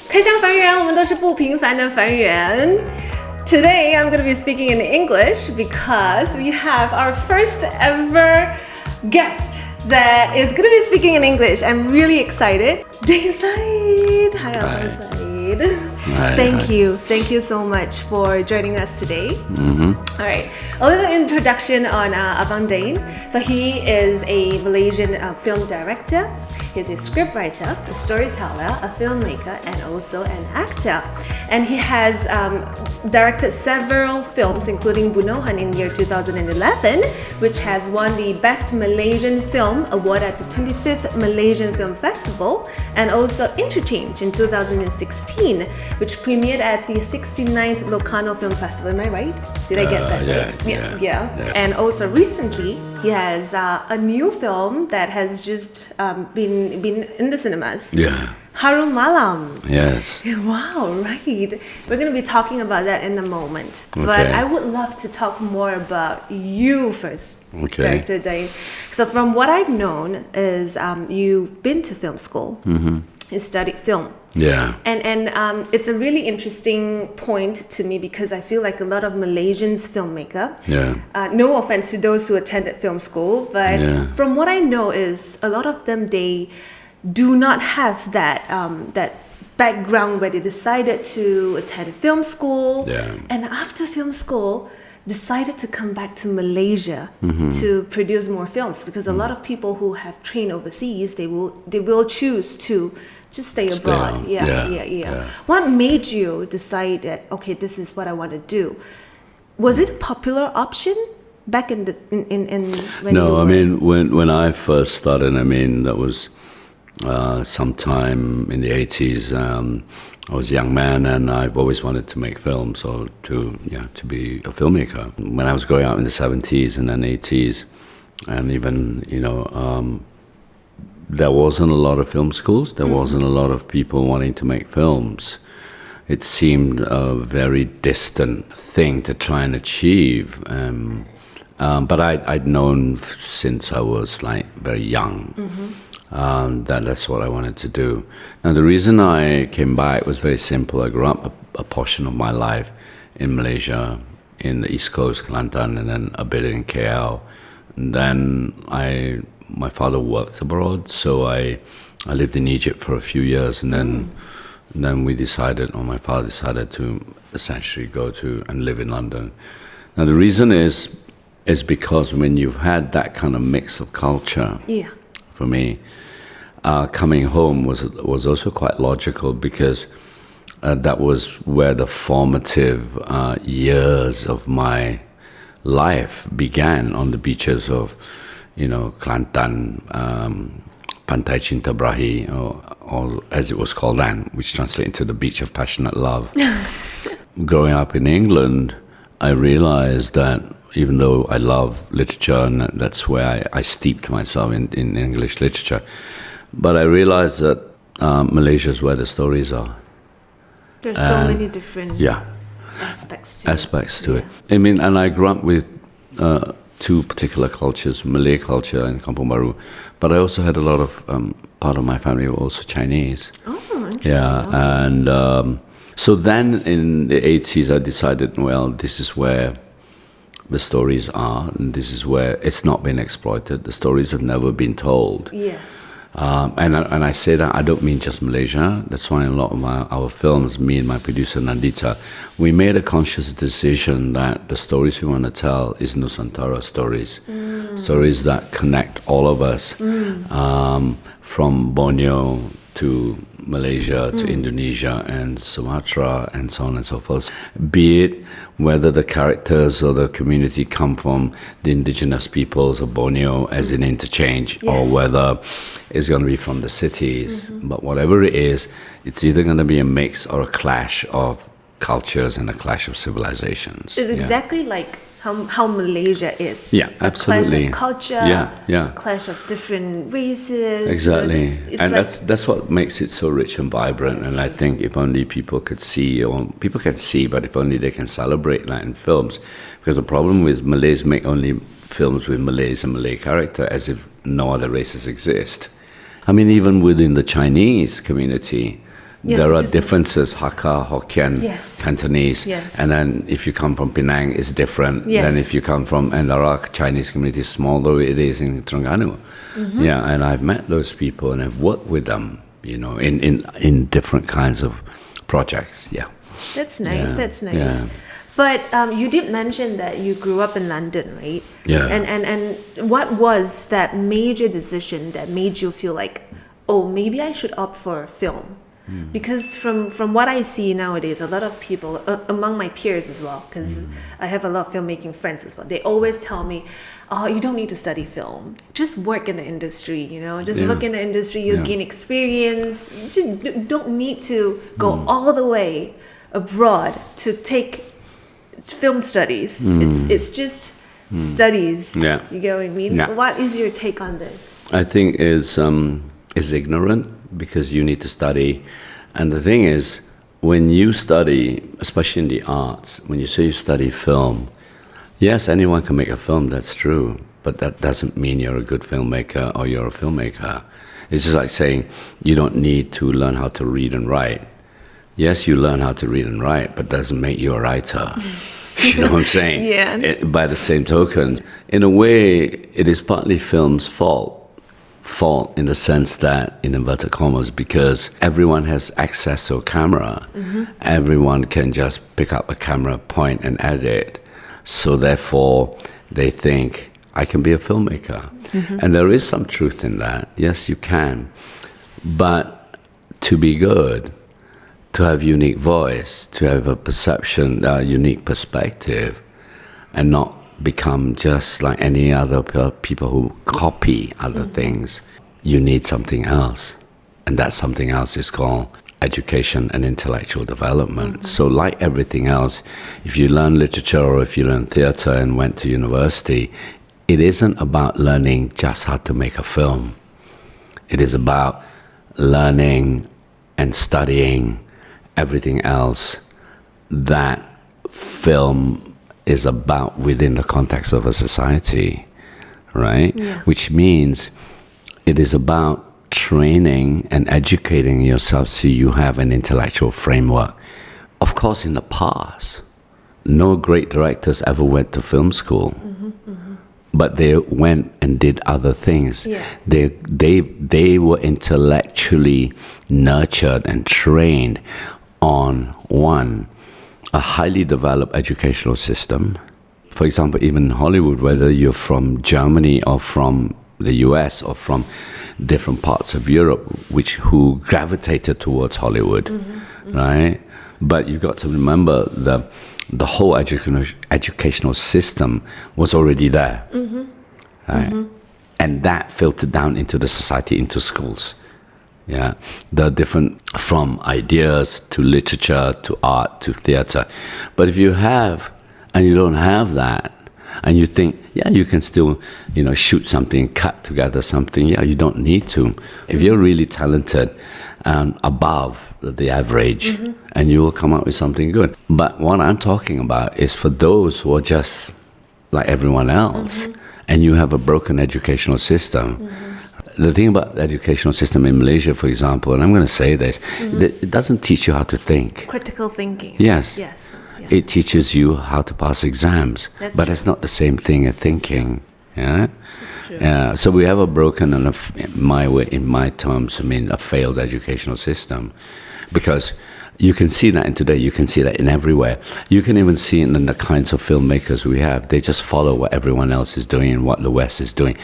开箱凡人，我们都是不平凡的凡人。Today I'm going to be speaking in English because we have our first ever guest that is going to be speaking in English. I'm really excited. Dain Said. Hi, Dain Said. Hi, Thank you so much for joining us today. All right, a little introduction on Abang Dain. So he is a Malaysian film director. He's a scriptwriter, a storyteller, a filmmaker, and also an actor. And he has directed several films, including Bunohan in year 2011, which has won the Best Malaysian Film Award at the 25th Malaysian Film Festival, and also Interchange in 2016, which premiered at the 69th Locarno Film Festival. Am I right? Did I get that right? Yeah. And also recently, he has a new film that has just been in the cinemas. Yeah. Harum Malam. Yes. Wow, right. We're going to be talking about that in a moment. Okay. But I would love to talk more about you first, Okay. Director Dain. So from what I've known is you've been to film school. You studied film. Yeah. And it's a really interesting point to me because I feel like a lot of Malaysians filmmaker, no offense to those who attended film school, but from what I know is a lot of them, they do not have that that background where they decided to attend film school, and after film school decided to come back to Malaysia to produce more films, because a lot of people who have trained overseas, they will choose to just stay abroad. Yeah. What made you decide that, okay, this is what I want to do? Was it a popular option back in the when No, you were... I mean when I first started, I mean that was sometime in the 80s. I was a young man and I've always wanted to make films or to be a filmmaker. When I was growing up in the 70s and then 80s, and even there wasn't a lot of film schools. There wasn't a lot of people wanting to make films. It seemed a very distant thing to try and achieve. But I'd known since I was like very young that's what I wanted to do. Now the reason I came back was very simple. I grew up a portion of my life in Malaysia, in the East Coast, Kelantan, and then a bit in KL. And then my father worked abroad, so I lived in Egypt for a few years, and then we decided, or my father decided, to essentially go to and live in London. Now the reason is because when you've had that kind of mix of culture, for me, coming home was also quite logical, because that was where the formative years of my life began, on the beaches of Kelantan, Pantai Cinta Brahi, or as it was called then, which translates into the beach of passionate love. Growing up in England, I realized that even though I love literature, and that's where I steeped myself in English literature, but I realized that Malaysia is where the stories are. There's so many different aspects to it. I mean, and I grew up with two particular cultures, Malay culture and Kampung Baru, but I also had a lot of part of my family were also Chinese. Oh, interesting. And so then in the 80s I decided, well, this is where the stories are, and this is where it's not been exploited. The stories have never been told. Yes. And I say that, I don't mean just Malaysia. That's why a lot of our films, me and my producer Nandita, we made a conscious decision that the stories we want to tell is Nusantara stories. Stories that connect all of us, from Borneo to Malaysia to Indonesia and Sumatra and so on and so forth. Be it whether the characters or the community come from the indigenous peoples of Borneo, as in Interchange, or whether it's going to be from the cities. But whatever it is, it's either going to be a mix or a clash of cultures and a clash of civilizations. It's exactly like how Malaysia is. Yeah, absolutely. A clash of culture, a clash of different races. Exactly. It's and like, that's what makes it so rich and vibrant. And I think if only people could see, or people can see, but if only they can celebrate that in films. Because the problem with Malays make only films with Malays and Malay character, as if no other races exist. I mean, even within the Chinese community, there are differences, Hakka, Hokkien, Yes. Cantonese. Yes. And then if you come from Penang, it's different Yes. than if you come from Endarak, Chinese community, small though it is in Terengganu. Yeah, and I've met those people and I've worked with them, in different kinds of projects. Yeah. That's nice. Yeah. That's nice. Yeah. But you did mention that you grew up in London, right? Yeah. And what was that major decision that made you feel like, oh, maybe I should opt for film? Because from what I see nowadays, a lot of people, among my peers as well, because I have a lot of filmmaking friends as well, they always tell me, oh, you don't need to study film. Just work in the industry, Just work in the industry, you'll gain experience. You just don't need to go all the way abroad to take film studies. It's just studies. Yeah. You get what I mean? Yeah. What is your take on this? I think is ignorant because you need to study. And the thing is, when you study, especially in the arts, when you say you study film, yes, anyone can make a film, that's true. But that doesn't mean you're a good filmmaker or you're a filmmaker. It's just like saying you don't need to learn how to read and write. Yes, you learn how to read and write, but doesn't make you a writer. You know what I'm saying? Yeah. By the same token, in a way, it is partly film's fault in the sense that, in inverted commas, because everyone has access to a camera. Everyone can just pick up a camera, point and edit. So therefore, they think, I can be a filmmaker. And there is some truth in that. Yes, you can. But to be good, to have unique voice, to have a perception, a unique perspective, and not become just like any other people who copy other things, you need something else. And that something else is called education and intellectual development. So like everything else, if you learn literature or if you learn theater and went to university, it isn't about learning just how to make a film. It is about learning and studying everything else that film is about within the context of a society, right? Yeah. Which means it is about training and educating yourself so you have an intellectual framework. Of course, in the past, no great directors ever went to film school, but they went and did other things. Yeah. They were intellectually nurtured and trained on a highly developed educational system. For example, even in Hollywood, whether you're from Germany or from the US or from different parts of Europe, who gravitated towards Hollywood, right? But you've got to remember the whole educational system was already there, right? And that filtered down into the society, into schools. Yeah, the different, from ideas to literature to art to theater. But if you have, and you don't have that, and you think, yeah, you can still, shoot something, cut together something, yeah, you don't need to. If you're really talented, above the average, and you will come up with something good. But what I'm talking about is for those who are just like everyone else, and you have a broken educational system. The thing about the educational system in Malaysia, for example, and I'm going to say this, it doesn't teach you how to think. Critical thinking. Yes. Yes. Yeah. It teaches you how to pass exams, That's but true. it's not the same thing as thinking. Yeah. That's true. Yeah. So we have a broken and in my terms, a failed educational system, because you can see that in today. You can see that in everywhere. You can even see it in the kinds of filmmakers we have. They just follow what everyone else is doing and what the West is doing.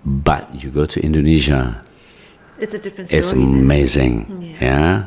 But you go to Indonesia, It's a different story. it's amazing. Yeah.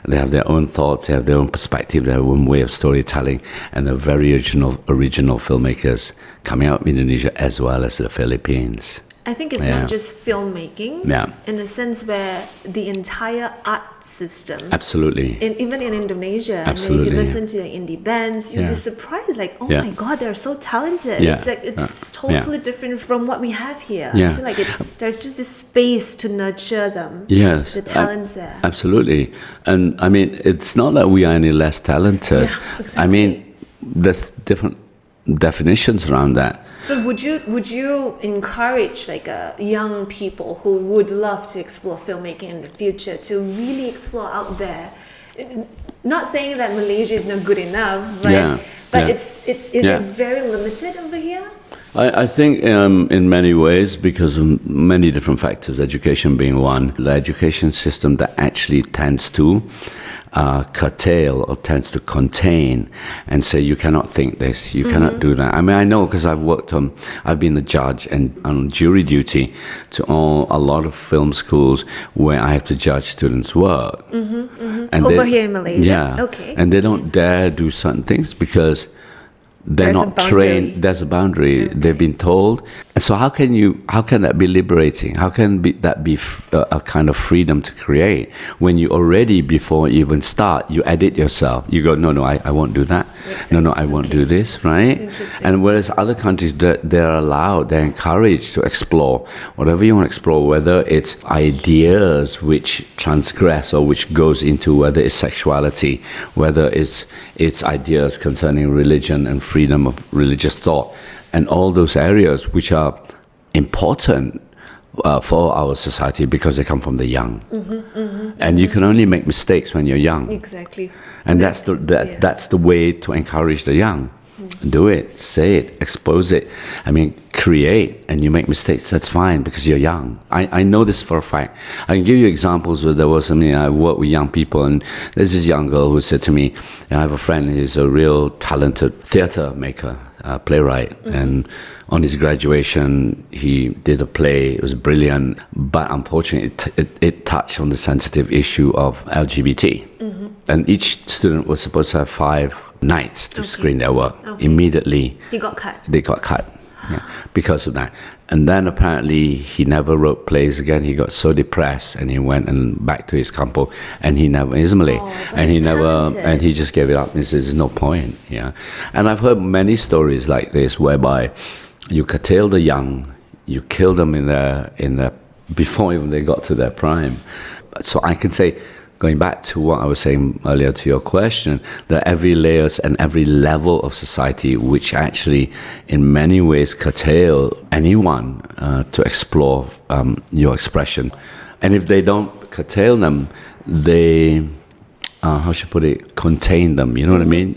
They have their own thoughts, they have their own perspective, their own way of storytelling, and they're very original filmmakers coming out of Indonesia as well as the Philippines. I think it's not just filmmaking, Yeah. in a sense where the entire art system, Absolutely. even in Indonesia, and then if Absolutely. you listen to the indie bands, you'll be surprised, like, oh Yeah. my God, they're so talented. Yeah. It's like it's Yeah. totally different from what we have here. Yeah. I feel like there's just a space to nurture them. Yes. The talents there. Absolutely. And it's not that we are any less talented. Yeah, exactly. There's different definitions around that. So would you encourage like young people who would love to explore filmmaking in the future to really explore out there? Not saying that Malaysia is not good enough, right? Yeah, but yeah. is Yeah. it very limited over here? I think in many ways, because of many different factors, education being one, the education system that actually tends to curtail or tends to contain and say you cannot think this, you cannot do that. I mean, I know because I've been a judge and on jury duty to a lot of film schools where I have to judge students' work. And Over here in Malaysia? Yeah. Okay. And they don't dare do certain things because they're There's a not boundary. trained. There's a boundary. They've been told. And so how can that be liberating? How can that be a kind of freedom to create when you already, before you even start, you edit yourself. You go, no, I won't do that. No, I won't do this, right? Interesting. And whereas other countries, they're allowed, they're encouraged to explore whatever you want to explore, whether it's ideas which transgress or which goes into, whether it's sexuality, whether it's ideas concerning religion and freedom of religious thought, and all those areas which are important for our society because they come from the young. And you can only make mistakes when you're young. Exactly. And that's the way to encourage the young. Do it, say it, expose it. I mean, create, and you make mistakes, that's fine because you're young. I know this for a fact. I can give you examples where there was something, I work with young people, and there's this young girl who said to me, I have a friend who's a real talented theater maker, playwright, and on his graduation he did a play. It was brilliant, but unfortunately it touched on the sensitive issue of LGBT, and each student was supposed to have 5 nights to screen their work. Immediately He got cut. they got cut, because of that. And then apparently he never wrote plays again. He got so depressed, and he went back to his campo, and he's Malay, and he never, and he just gave it up. He says, "There's no point." Yeah, and I've heard many stories like this whereby you curtail the young, you kill them in their before even they got to their prime. So I can say, going back to what I was saying earlier to your question, that every layers and every level of society, which actually in many ways curtail anyone to explore your expression. And if they don't curtail them, they, how should I put it, contain them, you know what I mean?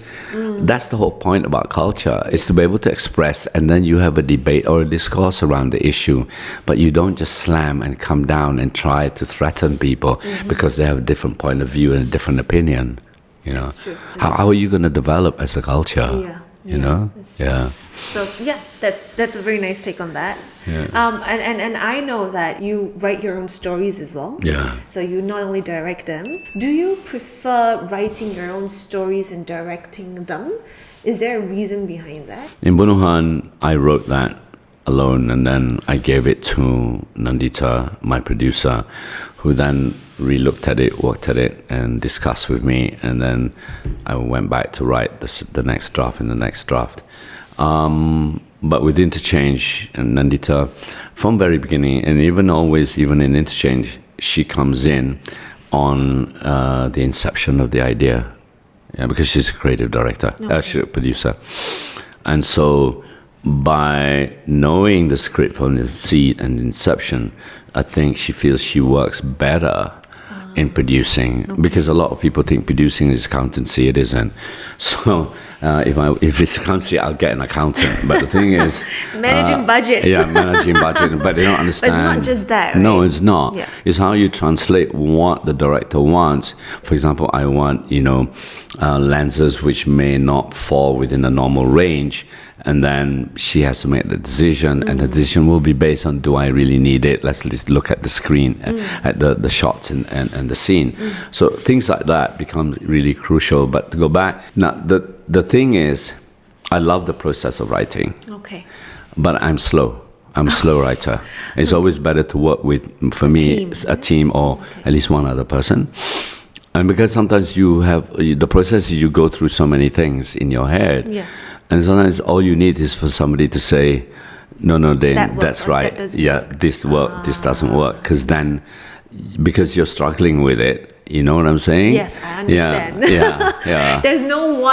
That's the whole point about culture, is to be able to express, and then you have a debate or a discourse around the issue, but you don't just slam and come down and try to threaten people because they have a different point of view and a different opinion. You know, That's true. how are you going to develop as a culture? You know, that's true. yeah. So yeah, that's a very nice take on that. And I know that you write your own stories as well. Yeah. So you not only direct them. Do you prefer writing your own stories and directing them? Is there a reason behind that? In Bunohan, I wrote that alone, and then I gave it to Nandita, my producer, who then re-looked at it, worked at it, and discussed with me, and then I went back to write the next draft and the next draft. But with Interchange and Nandita, from very beginning, and even in Interchange, she comes in on the inception of the idea, because she's a creative director, she's a producer. And so by knowing the script from the seed and inception, I think she feels she works better in producing, because a lot of people think producing is accountancy. It isn't. So if it's accountancy, I'll get an accountant. But the thing is, Managing budgets. Yeah, managing budget, but they don't understand. But it's not just that, right? No, it's not. Yeah. It's how you translate what the director wants. For example, I want, lenses which may not fall within the normal range, and then she has to make the decision, and the decision will be based on, do I really need it? Let's look at the screen, at the shots and the scene. So things like that become really crucial. But to go back, now the thing is, I love the process of writing. Okay. But I'm slow. I'm a slow writer. It's always better to work with, for me, a team or at least one other person. And because sometimes you have, the process is you go through so many things in your head. Yeah. And sometimes all you need is for somebody to say, no, Dain, that's right. That doesn't work. This doesn't work. Because you're struggling with it, You know what I'm saying? Yes, I understand. Yeah. There's no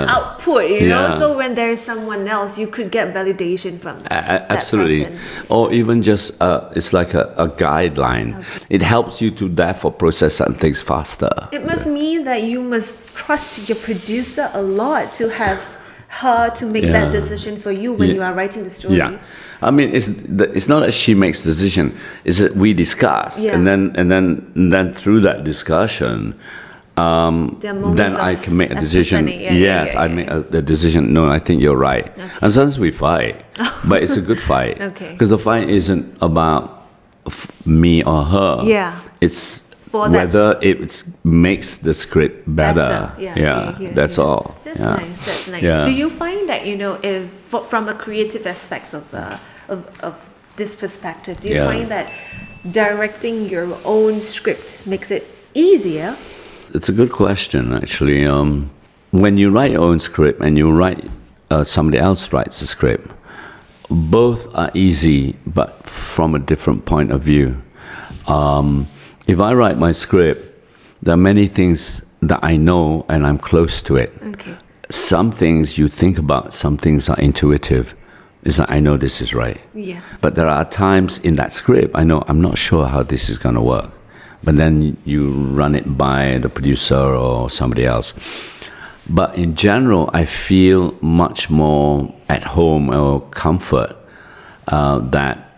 output, you know. So when there's someone else, you could get validation from that absolutely. person. Or even just it's like a guideline. Okay. It helps you to therefore process certain things faster. It must mean that you must trust your producer a lot to have her to make that decision for you when you are writing the story. Yeah, I mean, it's not that she makes the decision; it's that we discuss, and then through that discussion, then I can make a decision. I make the decision. No, I think you're right. Okay. And sometimes we fight, but it's a good fight. Because the fight isn't about me or her. Yeah, it's whether it makes the script better. That's all. That's nice. That's nice. Yeah. Do you find that, you know, if from a creative aspect of this perspective, do you find that directing your own script makes it easier? It's a good question, actually. When you write your own script and you write somebody else writes a script, both are easy, but from a different point of view. If I write my script, there are many things that I know and I'm close to it. Okay. Some things you think about, some things are intuitive. It's like, I know this is right. Yeah. But there are times in that script, I know I'm not sure how this is going to work. But then you run it by the producer or somebody else. But in general, I feel much more at home or comfort that,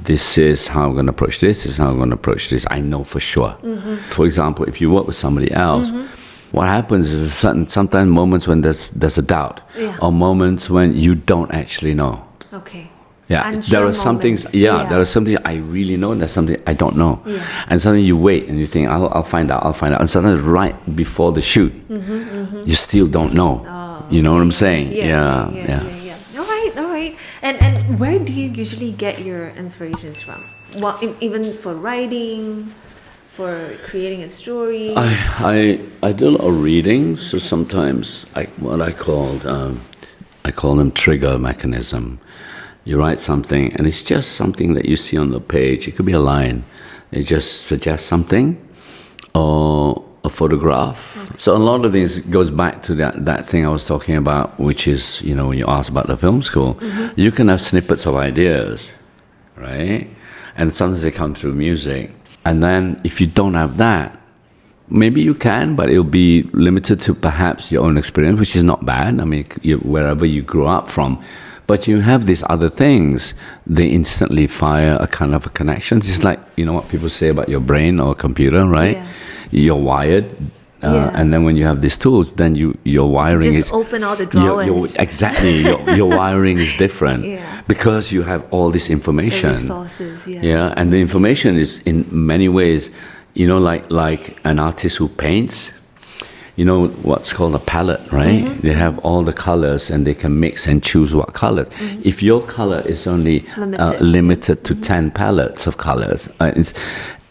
this is how I'm going to approach this is how I'm going to approach this. I know for sure. Mm-hmm. For example, if you work with somebody else, what happens is sometimes moments when there's a doubt, or moments when you don't actually know. Okay. Yeah, there are some things. There are something I really know, and there's something I don't know. Yeah. And suddenly you wait and you think, I'll find out. And sometimes right before the shoot, you still don't know. Oh, you know what I'm saying? Yeah. All right. And where do you usually get your inspirations from? Well, even for writing, for creating a story. I do a lot of reading, so sometimes I call them trigger mechanism. You write something, and it's just something that you see on the page. It could be a line. It just suggests something, or a photograph. Okay. So a lot of things goes back to that thing I was talking about, which is, you know, when you ask about the film school, you can have snippets of ideas, right? And sometimes they come through music. And then if you don't have that, maybe you can, but it'll be limited to perhaps your own experience, which is not bad. I mean, wherever you grew up from. But you have these other things, they instantly fire a kind of a connection. It's like, you know what people say about your brain or computer, right? Yeah. You're wired, and then when you have these tools, then your wiring just open all the drawers. Exactly, your wiring is different because you have all this information. The resources, and the information is in many ways, you know, like an artist who paints. You know what's called a palette, right? They have all the colors and they can mix and choose what colors. If your color is only limited to 10 palettes of colors, it's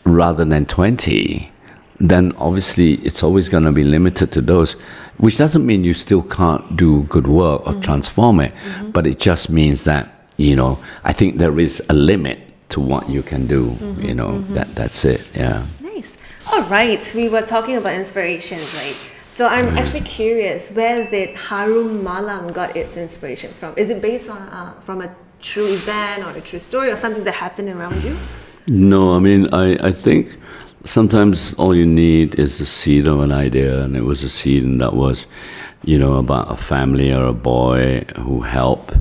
rather than 20, then obviously it's always going to be limited to those, which doesn't mean you still can't do good work or transform it, but it just means that, you know, I think there is a limit to what you can do, you know, that's it, Nice. All right, we were talking about inspirations, right? So I'm actually curious, where did Harum Malam got its inspiration from? Is it based on from a true event or a true story or something that happened around you? No, I mean, I think sometimes all you need is the seed of an idea, and it was a seed, and that was, you know, about a family or a boy who help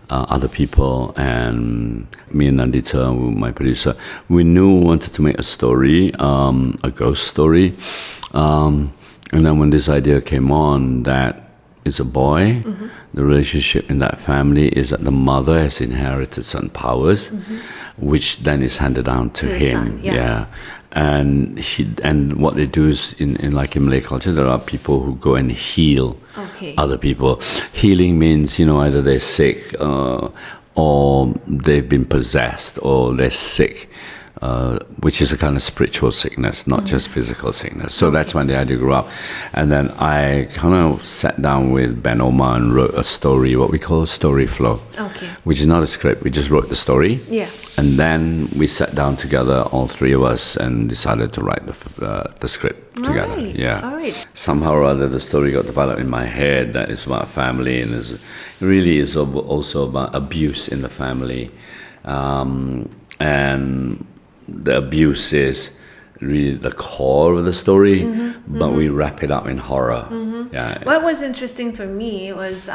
other people. And me and Nandita, my producer, we knew we wanted to make a story, a ghost story. And then when this idea came on that it's a boy, the relationship in that family is that the mother has inherited certain powers, which then is handed down to him. Son, And what they do is in Malay culture, there are people who go and heal other people. Healing means, you know, either they're sick or they've been possessed or they're sick. which is a kind of spiritual sickness, not just physical sickness. So that's when the idea grew up. And then I kind of sat down with Ben Omar and wrote a story, what we call a story flow, which is not a script. We just wrote the story. Yeah. And then we sat down together, all three of us, and decided to write the script together. All right. Yeah. All right. Somehow or other, the story got developed in my head that it's about family, and it really is also about abuse in the family. And the abuse is really the core of the story, but we wrap it up in horror. Yeah. What was interesting for me was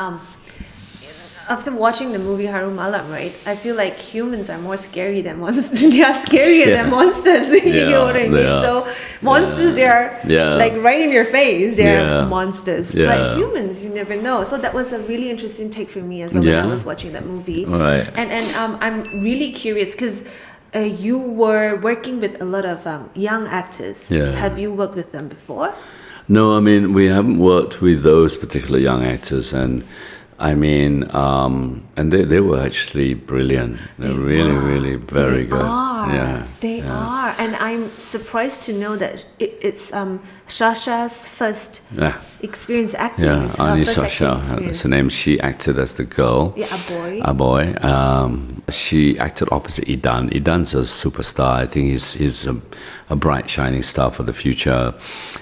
after watching the movie Harum Malam, right? I feel like humans are more scary than monsters. They are scarier than monsters. You know what I mean? So monsters, they are like right in your face. They are monsters. But humans, you never know. So that was a really interesting take for me as well when I was watching that movie. Right. And I'm really curious because you were working with a lot of young actors. Yeah. Have you worked with them before? No, I mean, we haven't worked with those particular young actors, and I mean, and they were actually brilliant. They're really very good. They are. And I'm surprised to know that it's Shasha's first experience acting. Yeah, Ani Sasha, that's her name. She acted as the girl. Yeah, a boy. She acted opposite Idan. Idan's a superstar. I think he's a bright, shining star for the future.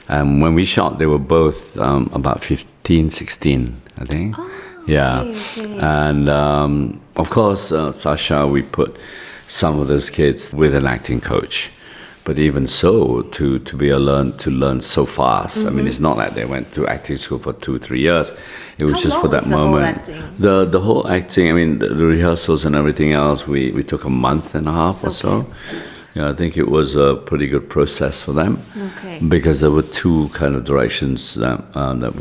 When we shot, they were both about 15, 16, I think. Okay. And of course, Sasha, we put some of those kids with an acting coach. But even so, to learn so fast. I mean, it's not like they went to acting school for 2-3 years. It was just for that moment. The whole acting. I mean, the rehearsals and everything else. We took a month and a half or so. Yeah, I think it was a pretty good process for them. Because there were two kind of directions that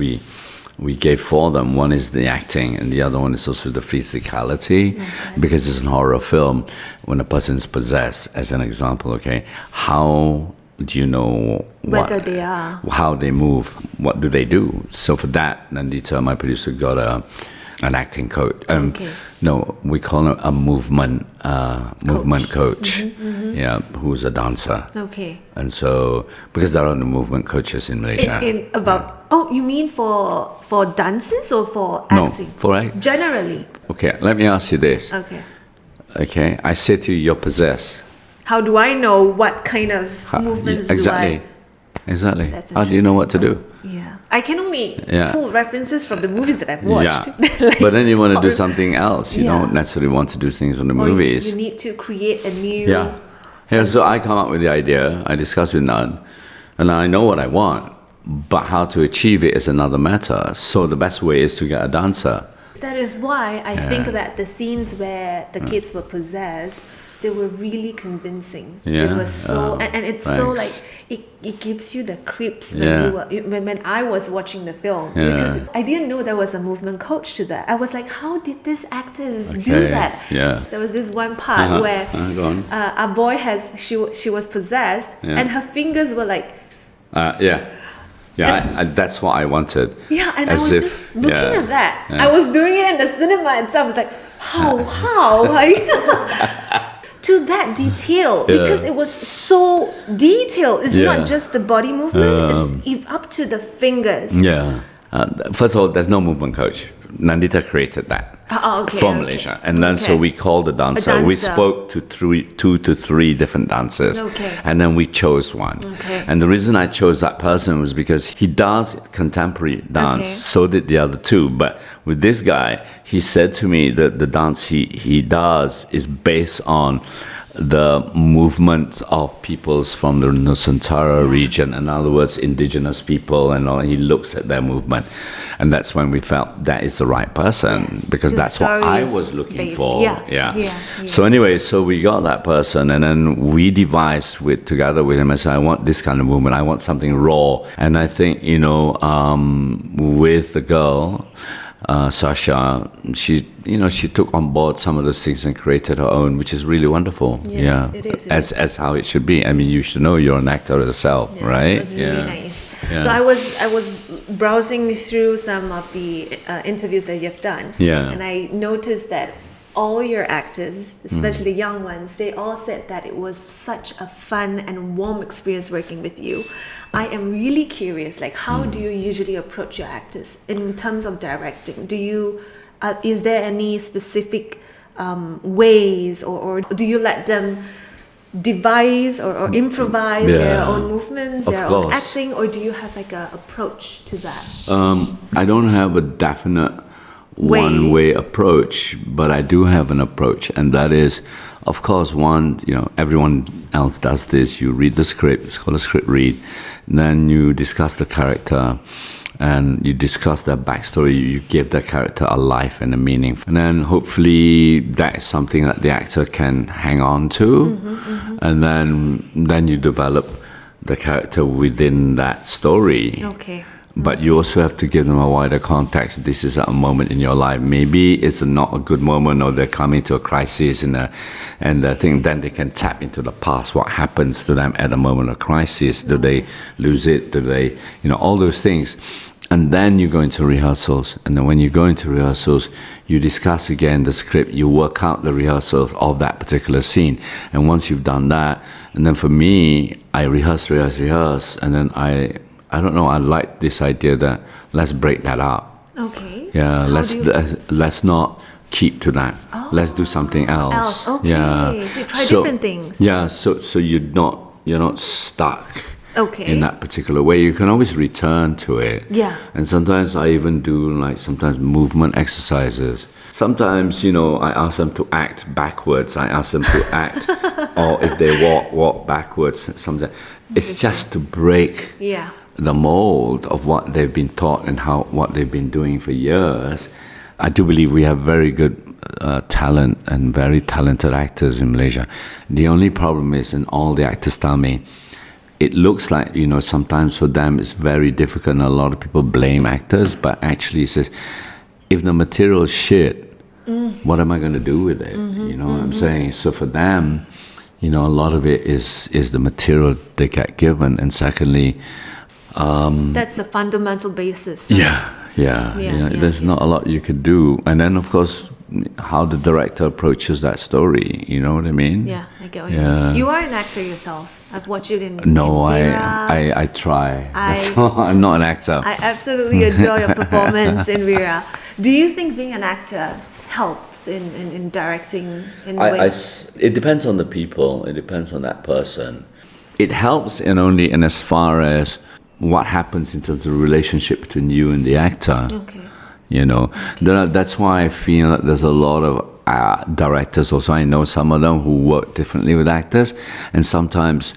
we gave for them. One is the acting, and the other one is also the physicality, because it's a horror film. When a person is possessed, as an example, how do you know whether they are, how they move, what do they do? So for that, Nandita, my producer, got an acting coach. No, we call him a movement coach. Yeah, who's a dancer. And so, because there are no movement coaches in Malaysia. You mean for dances or for acting? No, for acting. Generally. Okay, let me ask you this. Okay, I say to you, you're possessed. How do I know what kind of movements do I? Exactly. How do you know what to do? Yeah. I can only pull references from the movies that I've watched. But then you want to do something else. You don't necessarily want to do things from the movies. You need to create a new... So I come up with the idea, I discuss with Nan, and I know what I want, but how to achieve it is another matter. So the best way is to get a dancer. That is why I think that the scenes where the kids were possessed, they were really convincing. It was so, and it's so like it gives you the creeps when I was watching the film, because I didn't know there was a movement coach to that. I was like, how did these actors do that? So there was this one part where a boy she was possessed and her fingers were like that's what I wanted. Yeah, and I was just looking at that. I was doing it in the cinema itself. I was like, how like to that detail, because it was so detailed. It's not just the body movement, it's up to the fingers. First of all, there's no movement coach. Nandita created that from Malaysia, and then so we called a dancer. We spoke to 2 to 3 different dancers, and then we chose one. And the reason I chose that person was because he does contemporary dance. So did the other two. But with this guy, he said to me that the dance he does is based on the movements of peoples from the Nusantara region, in other words, indigenous people, and all. He looks at their movement, and that's when we felt that is the right person, because that's what I was looking for. So anyway, so we got that person, and then we devised together with him. I said, I want this kind of movement. I want something raw, and I think with the girl. Sasha, she took on board some of those things and created her own, which is really wonderful. It is. As how it should be. I mean, you should know you're an actor yourself, right? It was really nice. So I was browsing through some of the interviews that you've done, and I noticed that all your actors, especially young ones, they all said that it was such a fun and warm experience working with you. I am really curious, like, how do you usually approach your actors in terms of directing? Do you, is there any specific ways, or do you let them devise or improvise their own movements, their own acting, or do you have like a approach to that? I don't have a definite one-way approach, but I do have an approach, and that is, of course, one, everyone else does this. You read the script, it's called a script read, and then you discuss the character, and you discuss their backstory, you give the character a life and a meaning. And then hopefully that is something that the actor can hang on to, and then you develop the character within that story. Okay. But you also have to give them a wider context. This is a moment in your life. Maybe it's not a good moment, or they're coming to a crisis, and I think then they can tap into the past. What happens to them at a moment of crisis? Do they lose it? Do they, all those things? And then you go into rehearsals. And then when you go into rehearsals, you discuss again the script. You work out the rehearsals of that particular scene. And once you've done that, and then for me, I rehearse, and then I don't know, I like this idea that let's break that up. Okay. Yeah, let's not keep to that. Oh, let's do something else. Okay. Yeah. So try different things. Yeah, so you're not stuck in that particular way. You can always return to it. Yeah. And sometimes I even do sometimes movement exercises. Sometimes, I ask them to act backwards. I ask them to act, or if they walk backwards. Sometimes it's just to break the mold of what they've been taught and what they've been doing for years. I do believe we have very good talent and very talented actors in Malaysia. The only problem is, and all the actors tell me, it looks like, sometimes for them it's very difficult, and a lot of people blame actors, but actually it says, if the material is shit, what am I going to do with it? You know what I'm saying? So for them, a lot of it is the material they get given, and secondly, that's the fundamental basis. There's not a lot you could do. And then, of course, how the director approaches that story, you know what I mean? Yeah, I get what you mean. You are an actor yourself. I've watched you in No, in I try. I'm not an actor. I absolutely adore your performance in Vira. Do you think being an actor helps in directing in ways? It depends on the people. It depends on that person. It helps only in as far as what happens in terms of the relationship between you and the actor. Okay. That's why I feel that there's a lot of directors also. I know some of them who work differently with actors, and sometimes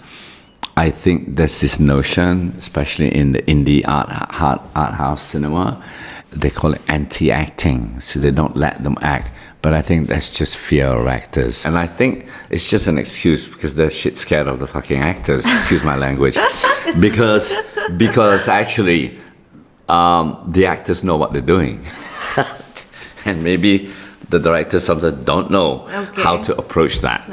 I think there's this notion, especially in the indie art house cinema, they call it anti-acting, so they don't let them act. But I think that's just fear of actors. And I think it's just an excuse because they're shit scared of the fucking actors, excuse my language. Because actually, the actors know what they're doing. And maybe the directors sometimes don't know how to approach that.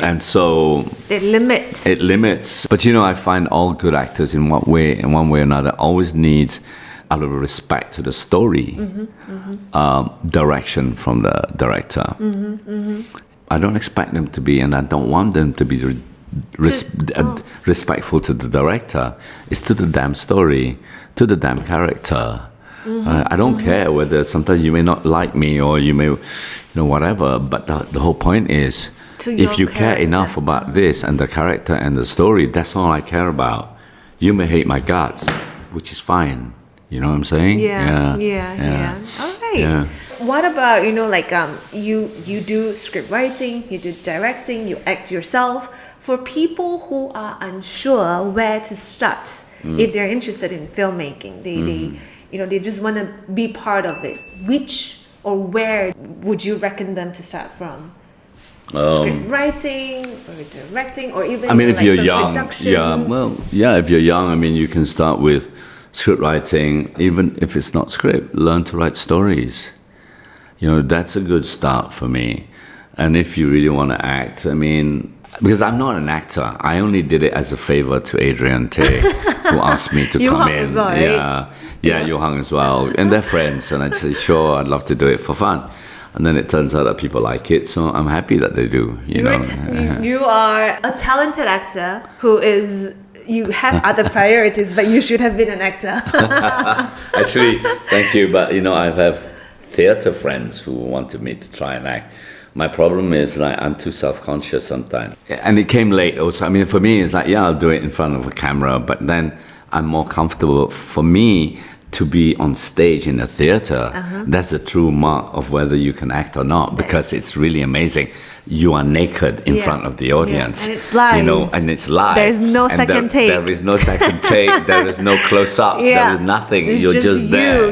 And so it limits. But I find all good actors in one way or another always needs, out of respect to the story, direction from the director. I don't expect them to be, and I don't want them to be respectful to the director. It's to the damn story, to the damn character. I don't care whether sometimes you may not like me, or you may, whatever, but the whole point is, if you care enough about this and the character and the story, that's all I care about. You may hate my guts, which is fine. You know what I'm saying? Yeah. All right. Yeah. What about, you do script writing, you do directing, you act yourself. For people who are unsure where to start, if they're interested in filmmaking, they just want to be part of it. Which or where would you recommend them to start from? Script writing or directing, or even if you're young, productions? if you're young, you can start with script writing. Even if it's not script, learn to write stories. That's a good start for me. And if you really want to act, because I'm not an actor, I only did it as a favor to Adrian Tay, who asked me to come in. As well, right? Yeah, Yu Hang as well, and they're friends. And I said, sure, I'd love to do it for fun. and then it turns out that people like it. So I'm happy that they do. You are a talented actor who is. You have other priorities, but you should have been an actor. Actually, thank you. But I have theater friends who wanted me to try and act. My problem is I'm too self-conscious sometimes. And it came late also. I mean, for me, it's I'll do it in front of a camera, but then I'm more comfortable. For me, to be on stage in a theater, that's the true mark of whether you can act or not, because it's really amazing. You are naked in front of the audience. And it's live. And it's live. There's no second take. There is no second take. There is no close-ups. There is nothing. You're just there.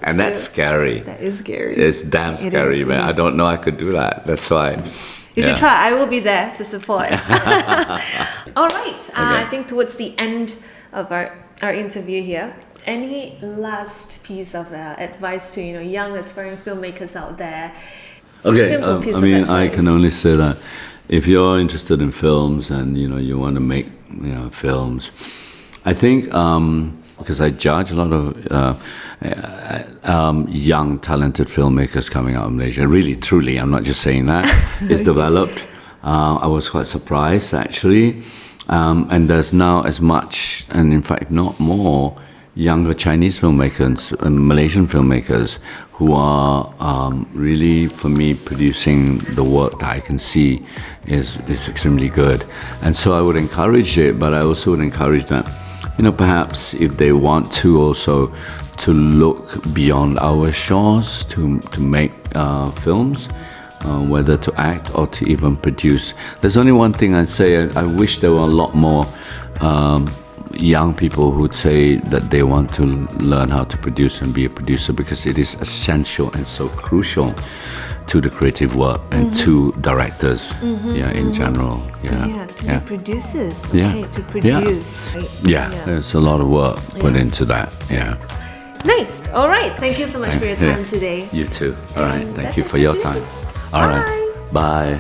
And so that's scary. That is scary. It's damn scary, man. I don't know I could do that. That's why. You should try. I will be there to support. All right. I think towards the end of our interview here, any last piece of advice to young aspiring filmmakers out there? Okay. Simple piece I of mean, advice. I can only say that if you're interested in films and you want to make films, I think because I judge a lot of young talented filmmakers coming out of Malaysia. Really, truly, I'm not just saying that. It's developed. I was quite surprised actually, and there's now as much, and in fact not more, younger Chinese filmmakers and Malaysian filmmakers who are really, for me, producing the work that I can see is extremely good. And so I would encourage it, but I also would encourage that, perhaps if they want to also to look beyond our shores to make films, whether to act or to even produce. There's only one thing I'd say, I wish there were a lot more young people who'd say that they want to learn how to produce and be a producer, because it is essential and so crucial to the creative work and to directors in general. To be producers. To produce. There's a lot of work put into that. Nice. All right. Thank you so much for your time today. You too. All right. Thank you for your time. All right. Bye.